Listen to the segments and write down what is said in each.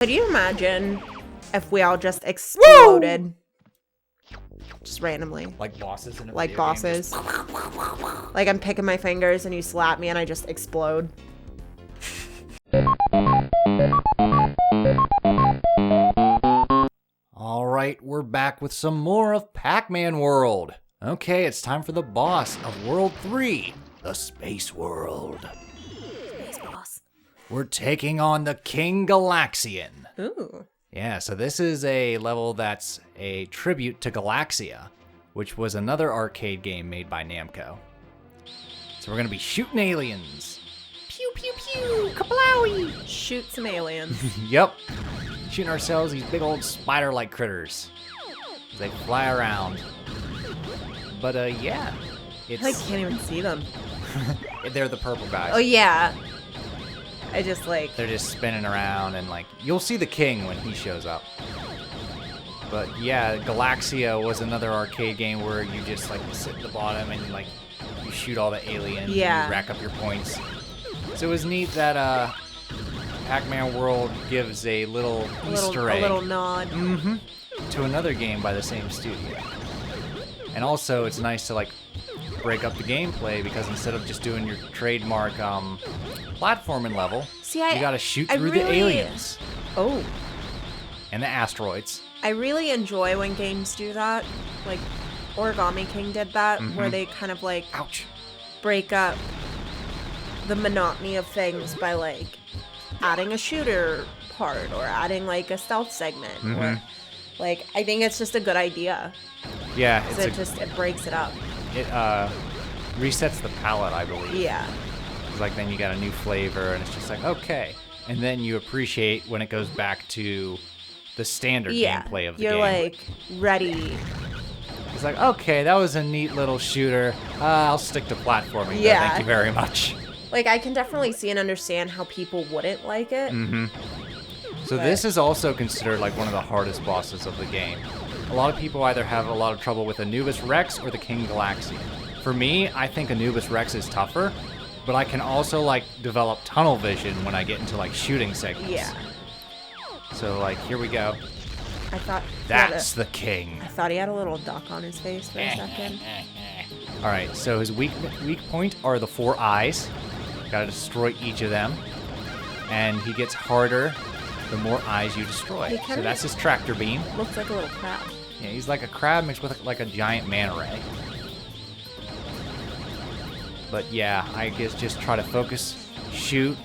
Could you imagine if we all just exploded? Woo! Just randomly. Like bosses in a Like video bosses. game, Like I'm picking my fingers and you slap me and I just explode. Alright, we're back with some more of Pac-Man World. Okay, it's time for the boss of World 3, the Space World. Space boss. We're taking on the King Galaxian. Ooh. Yeah, so this is a level that's a tribute to Galaxia, which was another arcade game made by Namco. So we're gonna be shooting aliens. Pew pew pew, kablowie! Shoot some aliens. Yep. Shooting ourselves these big old spider-like critters. They fly around. But yeah. It's I can't even see them. they're the purple guys. Oh yeah. I just like... They're just spinning around and like, you'll see the king when he shows up. But yeah, Galaxia was another arcade game where you just like sit at the bottom and like you shoot all the aliens. Yeah. And you rack up your points. So it was neat that Pac-Man World gives a little Easter egg. A little nod. To another game by the same studio. And also it's nice to like break up the gameplay because instead of just doing your trademark platforming level, you gotta shoot through the aliens. Oh. And the asteroids. I really enjoy when games do that. Like Origami King did that, where they kind of like break up the monotony of things by like adding a shooter part or adding like a stealth segment or like I think it's just a good idea. Yeah, it breaks it up. It resets the palette, I believe. Yeah. It's like then you got a new flavor and it's just like okay, and then you appreciate when it goes back to the standard gameplay of the game. You're like ready. It's like okay, that was a neat little shooter. I'll stick to platforming. Yeah. Though. Thank you very much. Like I can definitely see and understand how people wouldn't like it. So this is also considered like one of the hardest bosses of the game. A lot of people either have a lot of trouble with Anubis Rex or the King Galaxian. For me, I think Anubis Rex is tougher, but I can also like develop tunnel vision when I get into like shooting segments. Yeah. So like here we go. I thought That's the king. I thought he had a little duck on his face for a second. All right, so his weak point are the 4 eyes. Got to destroy each of them, and he gets harder the more eyes you destroy. So that's his tractor beam. Looks like a little crab. Yeah, he's like a crab mixed with like a giant manta ray. But yeah, I guess just try to focus, shoot.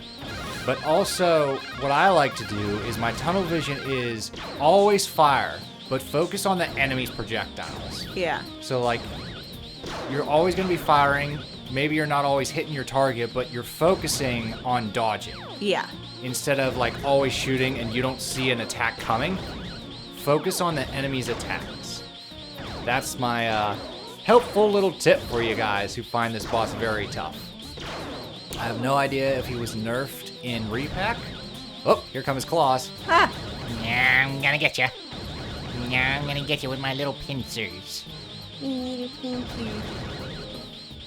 But also, what I like to do is my tunnel vision is always fire, but focus on the enemy's projectiles. Yeah. So like, you're always going to be firing. Maybe you're not always hitting your target, but you're focusing on dodging. Yeah. Instead of like always shooting and you don't see an attack coming, focus on the enemy's attacks. That's my helpful little tip for you guys who find this boss very tough. I have no idea if he was nerfed in Repack. Oh, here come his claws. Ah. Yeah, I'm gonna get you. Yeah, I'm gonna get you with my little pincers.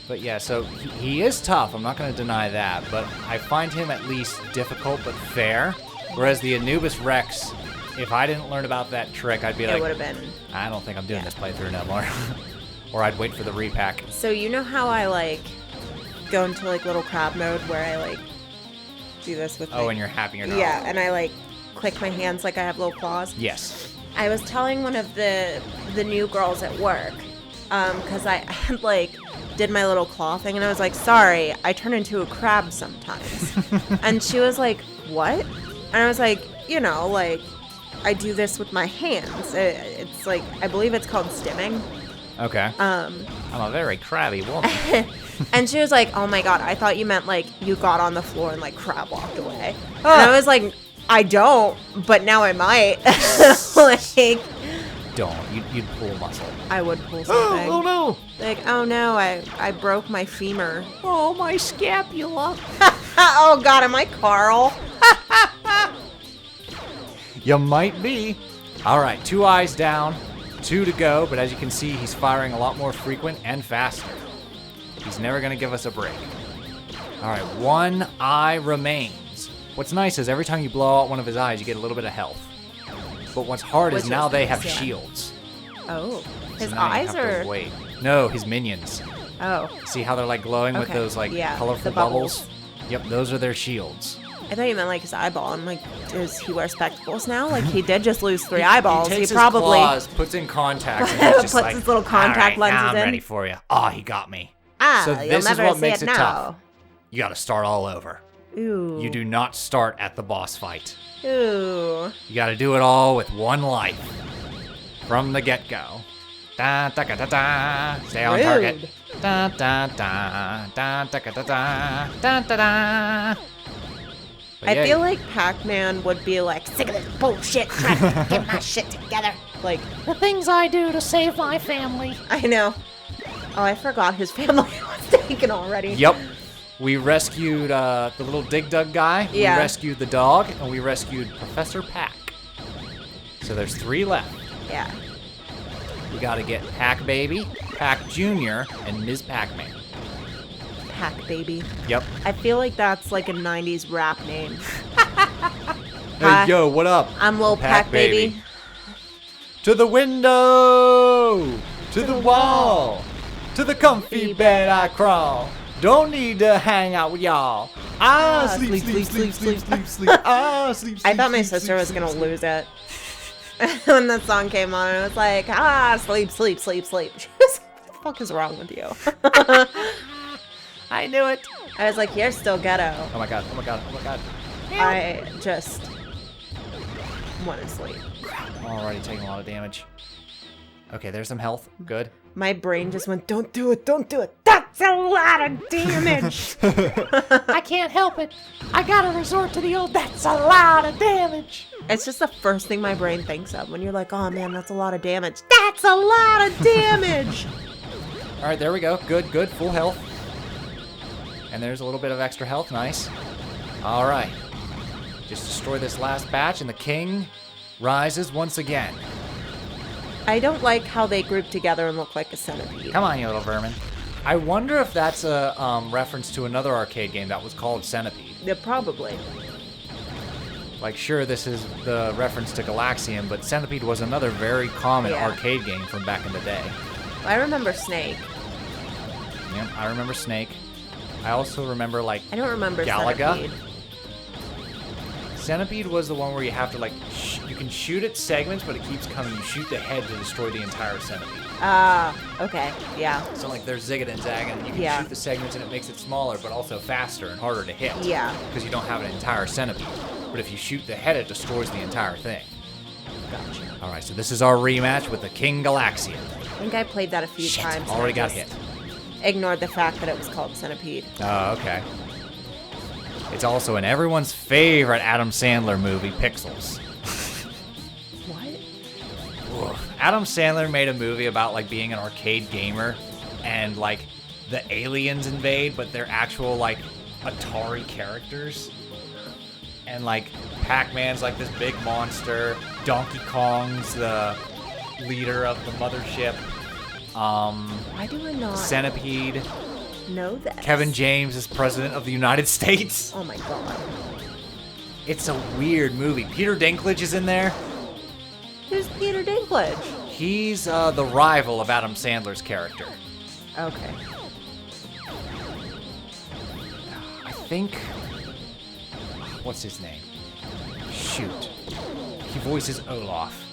But yeah, so he is tough. I'm not going to deny that. But I find him at least difficult but fair. Whereas the Anubis Rex, if I didn't learn about that trick, I'd be like, it would have been. I don't think I'm doing this playthrough no more. Or I'd wait for the repack. So you know how I like go into like little crab mode where I like do this with and you're happy or not. Yeah, and I like click my hands like I have little claws. Yes. I was telling one of the new girls at work, because I had like did my little claw thing and I was like, sorry, I turn into a crab sometimes. And she was like, what? And I was like, you know, like I do this with my hands. It's like, I believe it's called stimming. Okay. I'm a very crabby woman. And she was like, oh my God, I thought you meant like you got on the floor and like crab walked away. And I was like, I don't, but now I might. Like, don't. You'd pull muscle. I would pull something. Oh no! Like, oh no, I broke my femur. Oh, my scapula. Oh God, am I Carl? You might be. All right, 2 eyes down, 2 to go. But as you can see, he's firing a lot more frequent and faster. He's never going to give us a break. All right, 1 eye remains. What's nice is every time you blow out one of his eyes, you get a little bit of health. But what's hard is now they have shields. Oh. His So now you eyes have to are... wait. No, his minions. Oh. See how they're like glowing with those like colorful the bubbles. Yep, those are their shields. I thought you meant like his eyeball. I'm like, does he wear spectacles now? Like he did just lose 3 eyeballs. He takes probably his claws, puts in contacts, and he's just puts like, his little contact "All right, lenses now I'm in. ready for you. Oh, he got me. So you'll this is never what see makes it now. tough. You got to start all over. Ooh. You do not start at the boss fight. Ooh. You got to do it all with 1 life from the get-go. Da da da da da. Stay on target. Da da da da da da da da da da. I feel like Pac-Man would be like, sick of this bullshit, trying to get my shit together. Like, The things I do to save my family. I know. Oh, I forgot his family was taken already. Yep. We rescued the little Dig Dug guy. Yeah. We rescued the dog, and we rescued Professor Pac. So there's 3 left. Yeah. We gotta get Pac Baby, Pac Jr., and Ms. Pac-Man. Pac Baby. Yep. I feel like that's like a 90s rap name. Hey, yo, what up? I'm Lil Pac Baby. To the window! To the wall! To the comfy bed I crawl. Don't need to hang out with y'all. I sleep, sleep, sleep, sleep, sleep, sleep. I sleep, sleep, I thought my sleep, sister was sleep, gonna sleep. lose it when the song came on, and I was like, sleep, sleep, sleep, sleep. She was like, what the fuck is wrong with you? I knew it. I was like, you're still ghetto. Oh my god, oh my god, oh my god. I just want to sleep. I'm already taking a lot of damage. Okay, there's some health. Good. My brain just went, don't do it, don't do it. That's a lot of damage. I can't help it. I gotta resort to the old, that's a lot of damage. It's just the first thing my brain thinks of when you're like, oh man, that's a lot of damage. That's a lot of damage. All right, there we go. Good, good. Full health. And there's a little bit of extra health. Nice. All right. Just destroy this last batch, and the king rises once again. I don't like how they group together and look like a centipede. Come on, you little vermin. I wonder if that's a reference to another arcade game that was called Centipede. Yeah, probably. Like, sure, this is the reference to Galaxian, but Centipede was another very common arcade game from back in the day. I remember Snake. Yep, I remember Snake. I also remember, like, I don't remember Galaga. Centipede. Centipede was the one where you have to, like, you can shoot at segments, but it keeps coming. You shoot the head to destroy the entire centipede. Okay, yeah. So, like, they're zigging and zagging, and you can shoot the segments, and it makes it smaller, but also faster and harder to hit. Yeah. Because you don't have an entire centipede. But if you shoot the head, it destroys the entire thing. Gotcha. All right, so this is our rematch with the King Galaxian. I think I played that a few Shit, times. already and I got just hit. Ignored the fact that it was called Centipede. Oh, okay. It's also in everyone's favorite Adam Sandler movie, Pixels. What? Oof. Adam Sandler made a movie about, like, being an arcade gamer and, like, the aliens invade, but they're actual, like, Atari characters. And, like, Pac-Man's, like, this big monster. Donkey Kong's the leader of the mothership. Why do I not Centipede. know that? Kevin James is president of the United States. Oh my god. It's a weird movie. Peter Dinklage is in there. Who's Peter Dinklage? He's the rival of Adam Sandler's character. Okay. I think... What's his name? Shoot. He voices Olaf.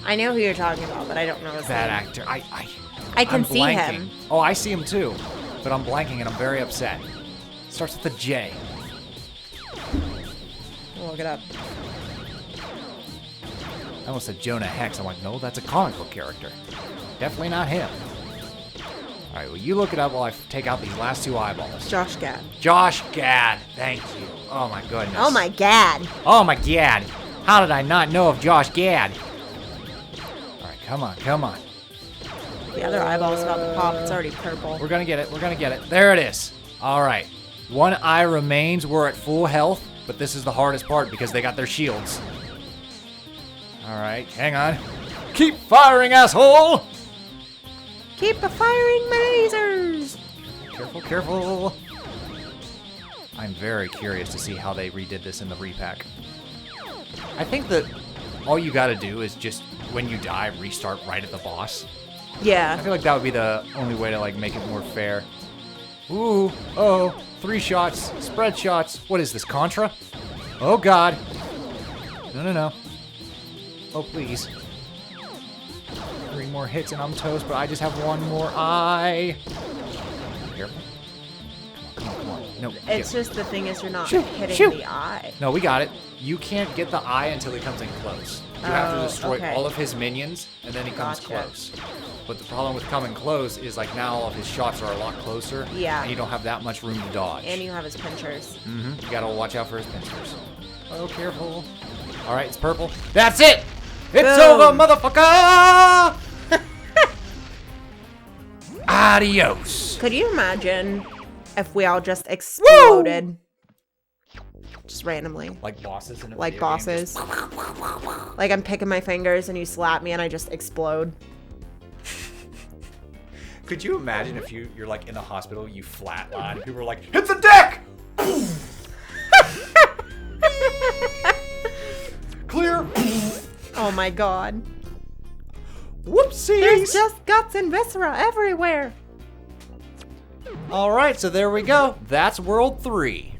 I know who you're talking about, but I don't know his That name. actor. I can I'm see blanking. him. Oh, I see him too. But I'm blanking and I'm very upset. Starts with a J. I'll look it up. I almost said Jonah Hex. I'm like, no, that's a comic book character. Definitely not him. All right, well, you look it up while I take out these last 2 eyeballs. Josh Gad. Josh Gad. Thank you. Oh, my goodness. Oh my god. Oh, my Gad. How did I not know of Josh Gad? All right, come on, come on. The other eyeball's about to pop. It's already purple. We're going to get it. We're going to get it. There it is. All right. 1 eye remains. We're at full health, but this is the hardest part because they got their shields. All right, hang on. Keep firing, asshole! Keep firing my lasers. Careful, careful. I'm very curious to see how they redid this in the repack. I think that all you gotta do is just, when you die, restart right at the boss. I Yeah. feel like that would be the only way to like make it more fair. Ooh, oh, 3 shots, spread shots. What is this, Contra? Oh God. No. Oh, please. 3 more hits and I'm toast, but I just have 1 more eye. Careful. Come on. No. It's just the thing is you're not Shoot, hitting shoot. the eye. No, we got it. You can't get the eye until he comes in close. You have to destroy okay. all of his minions, and then he comes Gotcha. close. But the problem with coming close is like now all of his shots are a lot closer. Yeah. And you don't have that much room to dodge. And you have his pinchers. You gotta watch out for his pincers. Oh, careful. All right, it's purple. That's it. It's Boom. over, motherfucker. Adios. Could you imagine if we all just exploded? Just randomly. Like bosses in a Like video game, bosses. just- Like I'm picking my fingers and you slap me and I just explode. Could you imagine if you're like in the hospital, you flatline, and people are like, hit the deck! Clear! Oh my god. Whoopsies! There's just guts and viscera everywhere. Alright, so there we go. That's World 3.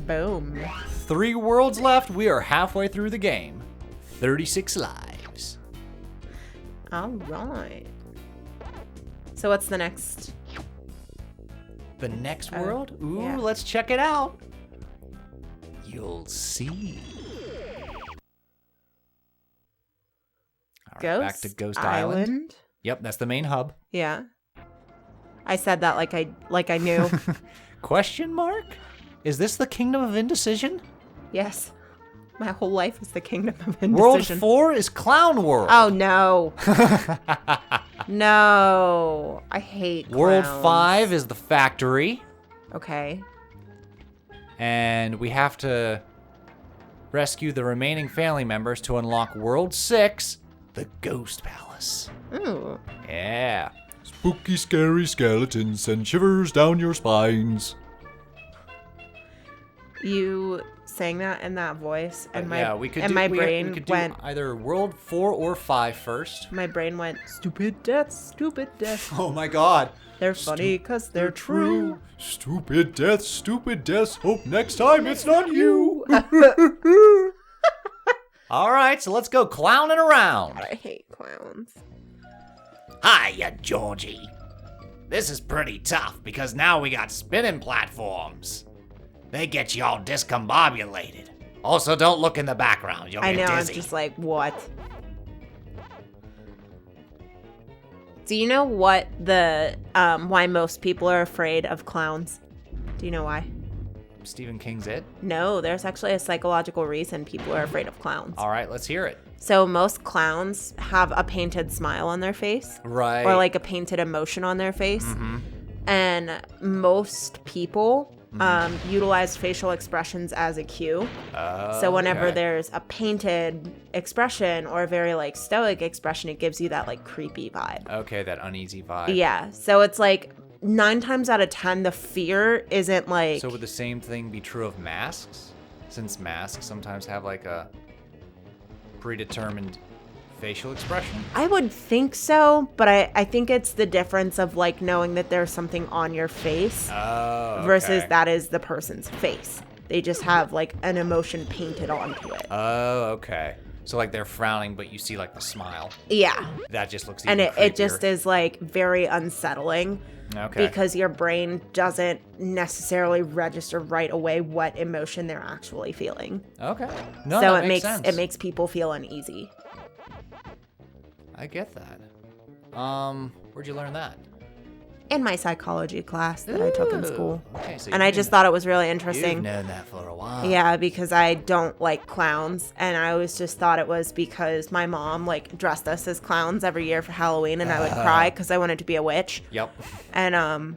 Boom. 3 worlds left. We are halfway through the game. 36 lives. Alright. So what's the next? The next world? Ooh, yeah. let's check it out. You'll see. All right, Ghost back to Ghost Island. Yep, that's the main hub. Yeah. I said that like I knew. Question mark? Is this the Kingdom of Indecision? Yes. My whole life is the kingdom of World indecision. 4 is Clown World. Oh no. No. I hate World clowns. 5 is the factory. Okay. And we have to rescue the remaining family members to unlock World 6, the Ghost Palace. Ooh. Yeah. Spooky, scary skeletons send shivers down your spines. You sang that in that voice and my yeah, we could and do, my we brain could do went either World 4 or 5 first. my brain went stupid death, stupid death. Oh my god. They're funny cuz they're true. Stupid deaths. Hope next time it's not you. All right, so let's go clowning around. I hate clowns. Hiya, Georgie. This is pretty tough because now we got spinning platforms. They get you all discombobulated. Also, don't look in the background. You'll I get know, dizzy. I'm just like, what? Do you know what the why most people are afraid of clowns? Do you know why? Stephen King's It. No, there's actually a psychological reason people are afraid of clowns. All right, let's hear it. So most clowns have a painted smile on their face. Right. Or like a painted emotion on their face. And most people utilize facial expressions as a cue. So whenever okay. there's a painted expression or a very like stoic expression, it gives you that like creepy vibe. Okay, that uneasy vibe. Yeah. So it's like 9 times out of 10, the fear isn't like. So would the same thing be true of masks? Since masks sometimes have like a predetermined facial expression? I would think so, but I think it's the difference of like knowing that there's something on your face Oh, okay. versus that is the person's face. They just have like an emotion painted onto it. Oh, okay. So like they're frowning, but you see like the smile. Yeah. That just looks And even it just creepier. is like very unsettling Okay. because your brain doesn't necessarily register right away what emotion they're actually feeling. Okay. No, So that it makes sense. it makes people feel uneasy. I get that. Where'd you learn that? In my psychology class that I took in Ooh. school. Okay, so And I just thought it was really interesting. You've known that for a while. Yeah, because I don't like clowns, and I always just thought it was because my mom like dressed us as clowns every year for Halloween, and I would cry because I wanted to be a witch. Yep. And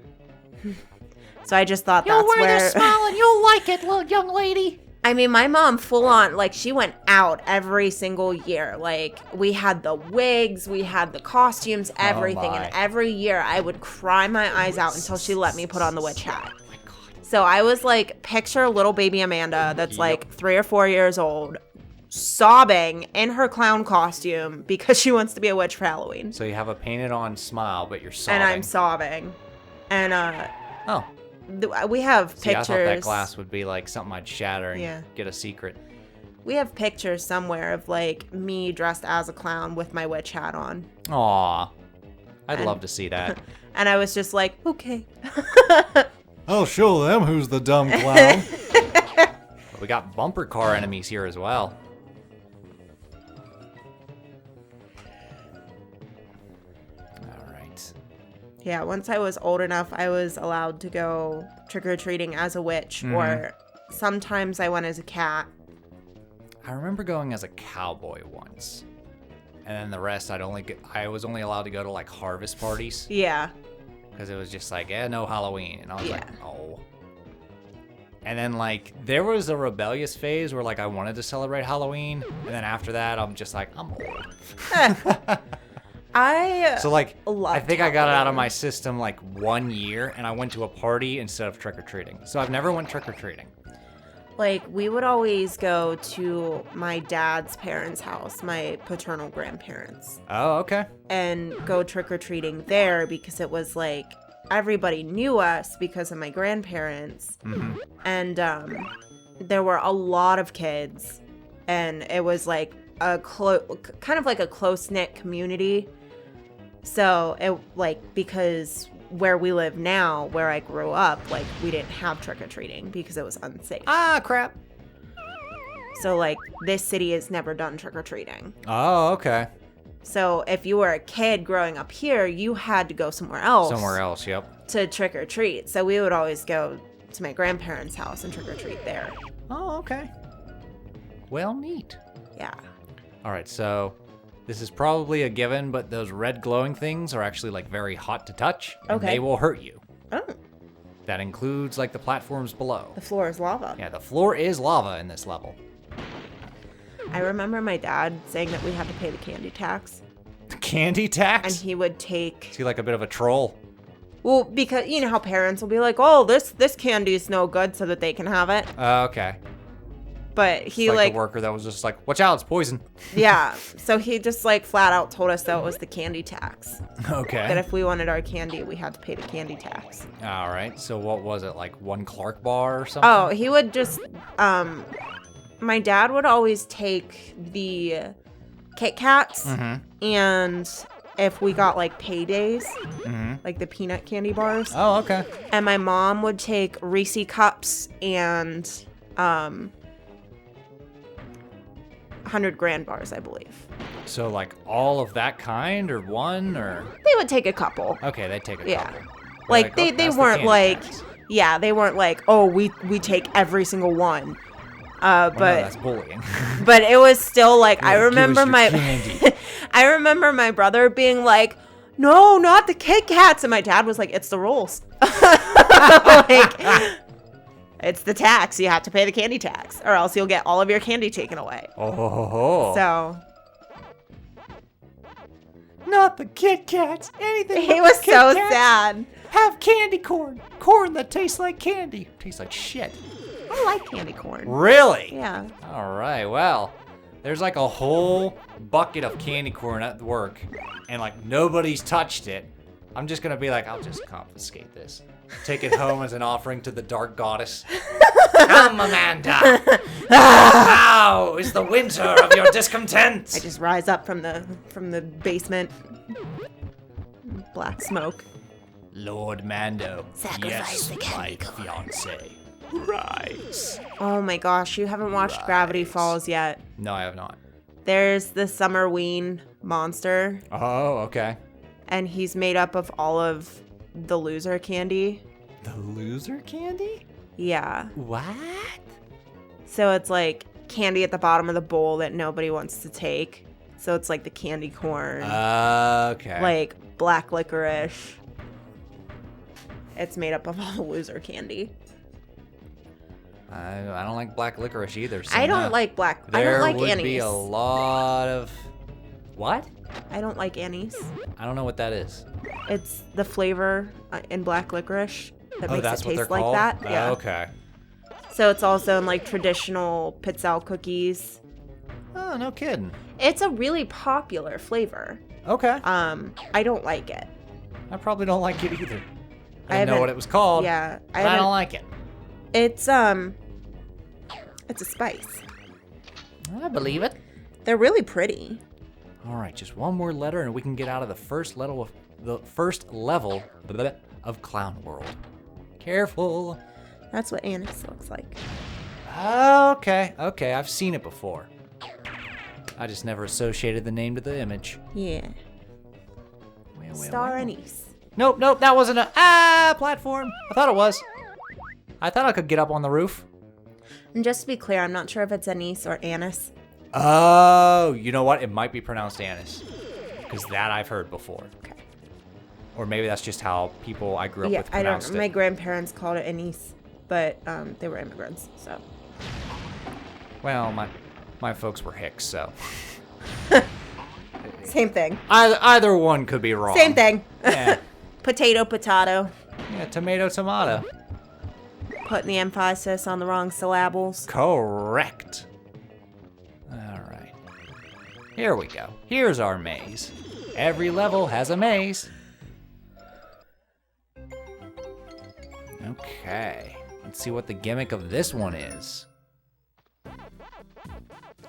so I just thought You'll that's wear where. this smile and you'll like it, little young lady. I mean, my mom full on, like, she went out every single year. Like, we had the wigs, we had the costumes, everything. my. And every year I would cry my eyes out until she let me put on the witch hat. So I was like, picture little baby Amanda that's like 3 or 4 years old, sobbing in her clown costume because she wants to be a witch for Halloween. So you have a painted on smile, but you're sobbing. And I'm sobbing. And Oh. We have See, pictures. I thought that glass would be like something I'd shatter and get a secret. We have pictures somewhere of like me dressed as a clown with my witch hat on. Aw. I'd love to see that. And I was just like, okay. I'll show them who's the dumb clown. We got bumper car enemies here as well. All right. Yeah, once I was old enough, I was allowed to go trick-or-treating as a witch, or sometimes I went as a cat. I remember going as a cowboy once. And then the rest, I was only allowed to go to like harvest parties. Yeah. Because it was just like, no Halloween. And I was Yeah. like, no. And then like, there was a rebellious phase where like I wanted to celebrate Halloween. And then after that, I'm just like, I'm old. So like, I think I got it out of my system like 1 year and I went to a party instead of trick-or-treating. So I've never went trick-or-treating. Like, we would always go to my dad's parents' house, my paternal grandparents, Oh, okay. and go trick-or-treating there because it was like everybody knew us because of my grandparents. Mm-hmm. And there were a lot of kids, and it was like kind of like a close-knit community. So it like, because where we live now, where I grew up, like, we didn't have trick-or-treating because it was unsafe. Ah, crap. So like, this city has never done trick-or-treating. Oh, okay. So if you were a kid growing up here, you had to go somewhere else. Somewhere else, yep. To trick-or-treat. So we would always go to my grandparents' house and trick-or-treat there. Oh, okay. Well, neat. Yeah. All right, so this is probably a given, but those red glowing things are actually like very hot to touch. And Okay. they will hurt you. Oh, That includes like the platforms below. the floor is lava. Yeah, the floor is lava in this level. I remember my dad saying that we had to pay the candy tax. The candy tax? And he would take... Is he like a bit of a troll? Well, because you know how parents will be like, oh, this candy is no good so that they can have it. Okay. But he It's like like the worker that was just like, watch out, it's poison. yeah. So he just like flat out told us that it was the candy tax. That Okay. if we wanted our candy, we had to pay the candy tax. All right, so what was it, like one Clark bar or something? Oh, he would just my dad would always take the Kit Kats, and if we got like paydays, like the peanut candy bars, Oh, okay. and my mom would take Reese cups and 100 grand bars, I believe. So like all of that kind or one or? They would take a couple. Okay, they take a Yeah. couple. Like, oh, they that's the weren't candy like, tax. yeah, they weren't like, oh, we take every single one. Well, no, But that's bullying. but it was still like, I Give us remember your my candy. I remember my brother being like, no, not the Kit Kats, and my dad was like, it's the rules. Like, it's the tax. You have to pay the candy tax, or else you'll get all of your candy taken away. Oh. So Not the Kit Kats. Anything he but was the Kit so Kats. sad. Have candy corn. Corn that tastes like candy. Tastes like shit. I like candy corn. Really? Yeah. All right, well, there's like a whole bucket of candy corn at work, and like nobody's touched it. I'm just gonna be like, I'll just confiscate this. Take it home as an offering to the dark goddess. Come, Amanda! Now is the winter of your discontent! I just rise up from the basement. Black smoke. Lord Mando, Sacrifice yes, the my candy corn. fiance. Rise. Oh my gosh, you haven't watched Gravity Falls yet. No, I have not. There's the Summerween Monster, Oh, okay. and he's made up of all of the loser candy. The loser candy? Yeah. What? So it's like candy at the bottom of the bowl that nobody wants to take. So it's like the candy corn, Okay. like black licorice. It's made up of all the loser candy. I don't like black licorice either. So I don't no. like black. I There don't like would anise. be a lot of. What? I don't like anise. I don't know what that is. It's the flavor in black licorice. that Oh, makes that's it what they're taste like called? that. Yeah. Oh, okay. So it's also in like traditional pizzelle cookies. Oh, no kidding. It's a really popular flavor. Okay. I don't like it. I probably don't like it either. I didn't know haven't- what it was called. Yeah, But I don't like it. It's a spice. I believe it. They're really pretty. All right, just one more letter, and we can get out of the first level of Clown World. Careful. That's what anise looks like. Okay, I've seen it before. I just never associated the name to the image. Yeah. Well, Star anise. Nope, that wasn't a platform. I thought it was. I thought I could get up on the roof. And just to be clear, I'm not sure if it's anise or anise. Oh, you know what? It might be pronounced anise, because that I've heard before. Okay. Or maybe that's just how people I grew up Yeah, with I pronounced don't. it. My grandparents called it anise, but they were immigrants, so. Well, my folks were Hicks, so Same thing. either one could be wrong. Same thing. Yeah, Potato. yeah, tomato. Putting the emphasis on the wrong syllables. Correct. All right. Here we go. Here's our maze. Every level has a maze. Okay. Let's see what the gimmick of this one is.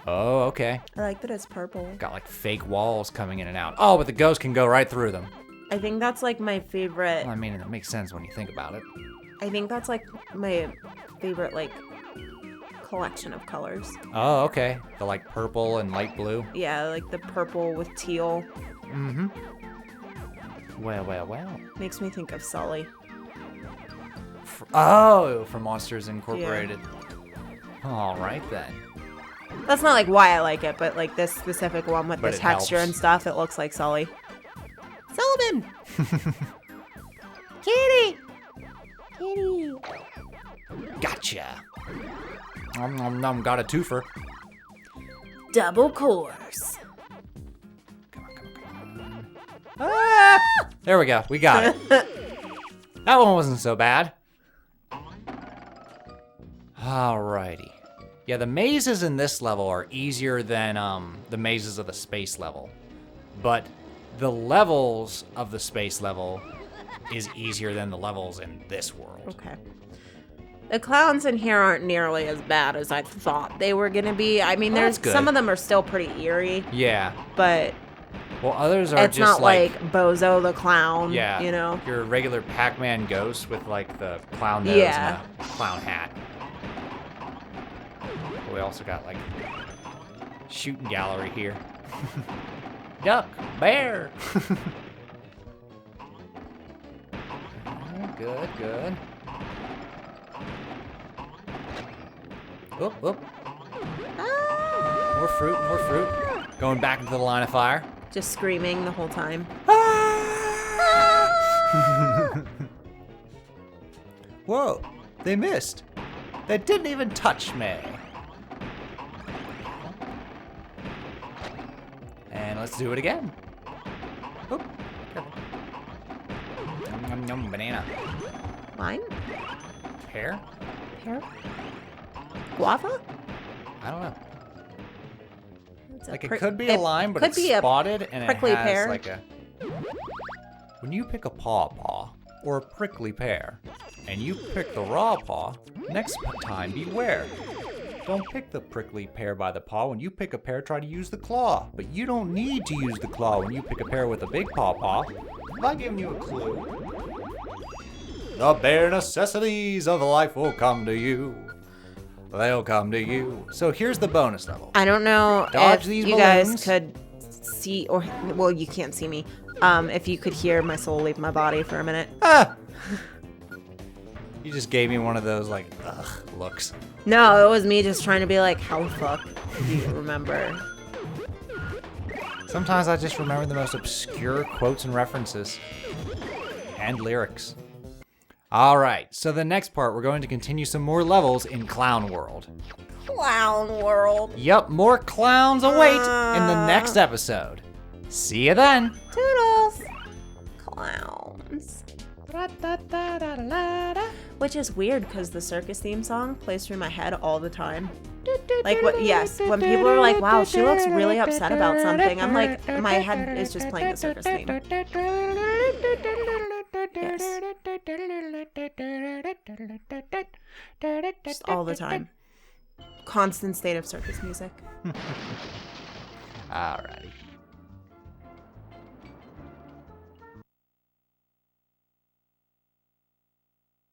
Oh, okay. I like that it's purple. Got like fake walls coming in and out. Oh, but the ghost can go right through them. I think that's like my favorite. Well, I mean, it makes sense when you think about it. I think that's like my favorite like collection of colors. Oh, okay. The like purple and light blue. Yeah, like the purple with teal. Mm-hmm. Well. Makes me think of Sully. From Monsters Incorporated. All right then. That's not like why I like it, but like this specific one with But the it texture helps. and stuff, it looks like Sully. Sullivan! Kitty! Gotcha. Got a twofer. Double course. Come on. There we go. We got it. That one wasn't so bad. Alrighty. Yeah, the mazes in this level are easier than the mazes of the space level. But the levels of the space level is easier than the levels in this world. Okay. The clowns in here aren't nearly as bad as I thought they were gonna be. I mean, Oh, there's that's good. some of them are still pretty eerie, Yeah. but Well, others are it's just not like Bozo the clown. yeah, you know. your regular Pac-Man ghost with like the clown nose Yeah. and a clown hat. We also got like shooting gallery here. Duck, bear. Good. Oop. More fruit. Going back into the line of fire. Just screaming the whole time. Whoa, they missed. They didn't even touch me. And let's do it again. Oop, careful. Yum, banana. Lime? Pear? Pear? Guava? I don't know. It's a Like it prick- could be a lime, but could it's be a spotted and it prickly has pear. like a... When you pick a pawpaw or a prickly pear, and you pick the raw paw, next time beware. Don't pick the prickly pear by the paw. When you pick a pear, try to use the claw. But you don't need to use the claw when you pick a pear with a big paw. Have I given you a clue? The bare necessities of life will come to you. They'll come to you. So here's the bonus level. I don't know Dodge if these you guys balloons. could see, or well, you can't see me. If you could hear my soul leave my body for a minute. Ah! You just gave me one of those like ugh looks. No, it was me just trying to be like, how the fuck do you remember? Sometimes I just remember the most obscure quotes and references. And lyrics. Alright, so the next part, we're going to continue some more levels in Clown World. Clown World. Yup, more clowns await in the next episode. See you then! Toodles. Clowns. Which is weird because the circus theme song plays through my head all the time. Like, what? Yes, when people are like, wow, she looks really upset about something, I'm like, my head is just playing the circus theme. Yes. Just all the time. Constant state of circus music. Alrighty.